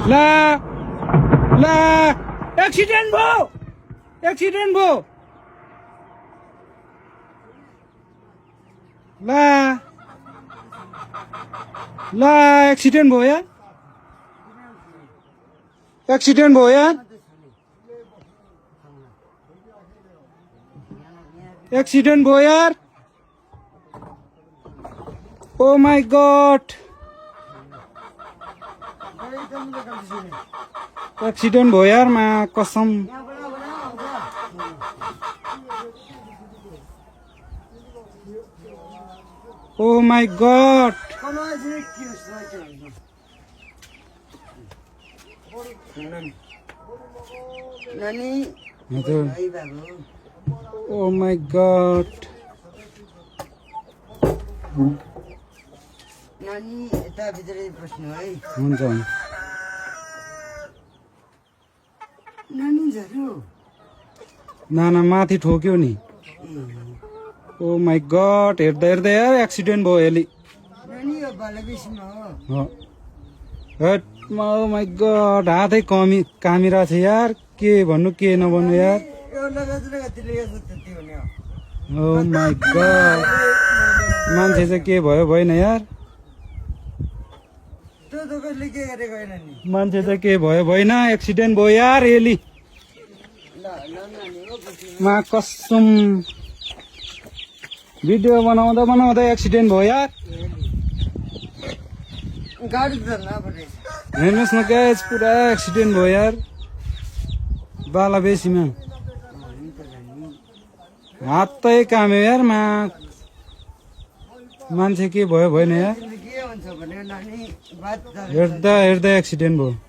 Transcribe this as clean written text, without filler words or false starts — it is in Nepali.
ला ला एक्सिडेन्ट भयो ला ला एक्सिडेन्ट भयो यार एक्सिडेन्ट भयो यार ओ माय गॉड एक्सिडेन्ट भयो यार मा कसम oh my God oh my God नानी यता भित्रै बस्नु है हुन्छ नानी झर्यो नाना माथि ठोक्यो नि ओ माय गॉड हेर्दा हेर्दा यार एक्सिडेन्ट भयो यसले नानी यो बालबेसीमा हो ओ माय गॉड हातै कामिरा छ यार के भन्नु के नभन्नु यार यो लगातिर यसो त्यति हुने हो ओ माय गॉड मान्छे चाहिँ के भयो भएन यार त्यो त कसले के गरेको होइन नि मान्छे चाहिँ के भयो भएन एक्सिडेन्ट भयो यार यसले ल नानी हो मा कसम भिडियो बनाउँदा एक्सिडेन्ट भयो यार गाडी त नपरे हेर्नुहोस् न गाइस पुरा एक्सिडेन्ट भयो यार बालाबेसीमा हातै काम्यो यार मान्छे के भयो भएन यार के हुन्छ भने नानी बात हेर्दा एक्सिडेन्ट भयो